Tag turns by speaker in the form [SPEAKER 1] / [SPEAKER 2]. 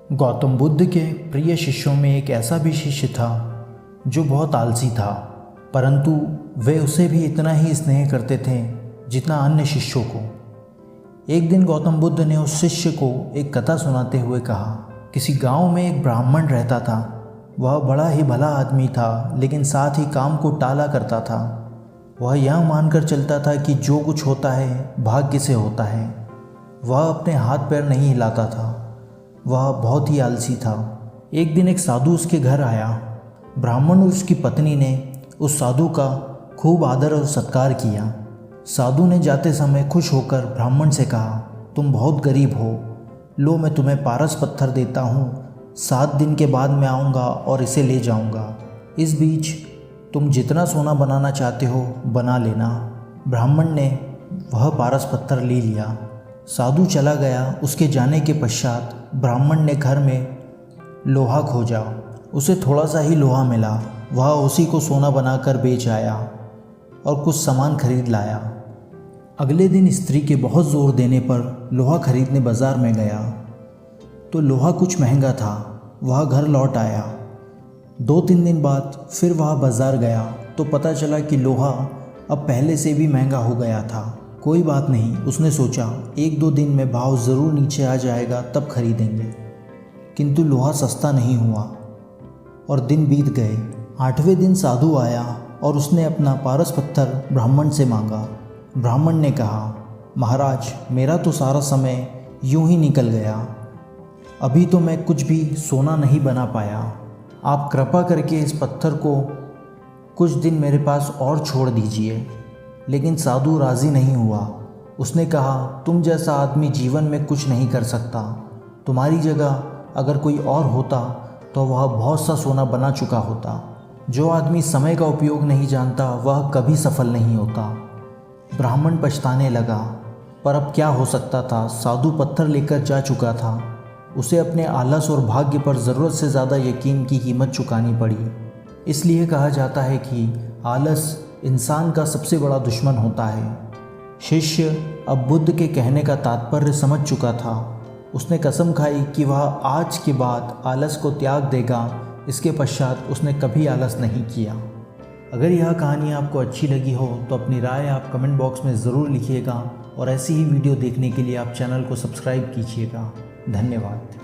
[SPEAKER 1] गौतम बुद्ध के प्रिय शिष्यों में एक ऐसा भी शिष्य था जो बहुत आलसी था, परंतु वे उसे भी इतना ही स्नेह करते थे जितना अन्य शिष्यों को। एक दिन गौतम बुद्ध ने उस शिष्य को एक कथा सुनाते हुए कहा, किसी गांव में एक ब्राह्मण रहता था। वह बड़ा ही भला आदमी था, लेकिन साथ ही काम को टाला करता था। वह यह मानकर चलता था कि जो कुछ होता है भाग्य से होता है। वह अपने हाथ पैर नहीं हिलाता था। वह बहुत ही आलसी था। एक दिन एक साधु उसके घर आया। ब्राह्मण और उसकी पत्नी ने उस साधु का खूब आदर और सत्कार किया। साधु ने जाते समय खुश होकर ब्राह्मण से कहा, तुम बहुत गरीब हो, लो मैं तुम्हें पारस पत्थर देता हूँ। 7 दिन के बाद मैं आऊँगा और इसे ले जाऊँगा। इस बीच तुम जितना सोना बनाना चाहते हो बना लेना। ब्राह्मण ने वह पारस पत्थर ले लिया। साधु चला गया। उसके जाने के पश्चात ब्राह्मण ने घर में लोहा खोजा। उसे थोड़ा सा ही लोहा मिला। वह उसी को सोना बनाकर बेच आया और कुछ सामान खरीद लाया। अगले दिन स्त्री के बहुत ज़ोर देने पर लोहा खरीदने बाज़ार में गया तो लोहा कुछ महंगा था। वह घर लौट आया। 2-3 दिन बाद फिर वह बाज़ार गया तो पता चला कि लोहा अब पहले से भी महंगा हो गया था। कोई बात नहीं, उसने सोचा 1-2 दिन में भाव ज़रूर नीचे आ जाएगा, तब खरीदेंगे। किंतु लोहा सस्ता नहीं हुआ और दिन बीत गए। 8वें दिन साधु आया और उसने अपना पारस पत्थर ब्राह्मण से मांगा। ब्राह्मण ने कहा, महाराज मेरा तो सारा समय यूं ही निकल गया। अभी तो मैं कुछ भी सोना नहीं बना पाया। आप कृपा करके इस पत्थर को कुछ दिन मेरे पास और छोड़ दीजिए। लेकिन साधु राज़ी नहीं हुआ। उसने कहा, तुम जैसा आदमी जीवन में कुछ नहीं कर सकता। तुम्हारी जगह अगर कोई और होता तो वह बहुत सा सोना बना चुका होता। जो आदमी समय का उपयोग नहीं जानता वह कभी सफल नहीं होता। ब्राह्मण पछताने लगा, पर अब क्या हो सकता था। साधु पत्थर लेकर जा चुका था। उसे अपने आलस और भाग्य पर ज़रूरत से ज़्यादा यकीन की कीमत चुकानी पड़ी। इसलिए कहा जाता है कि आलस इंसान का सबसे बड़ा दुश्मन होता है। शिष्य अब बुद्ध के कहने का तात्पर्य समझ चुका था। उसने कसम खाई कि वह आज के बाद आलस को त्याग देगा। इसके पश्चात उसने कभी आलस नहीं किया। अगर यह कहानी आपको अच्छी लगी हो तो अपनी राय आप कमेंट बॉक्स में ज़रूर लिखिएगा और ऐसी ही वीडियो देखने के लिए आप चैनल को सब्सक्राइब कीजिएगा। धन्यवाद।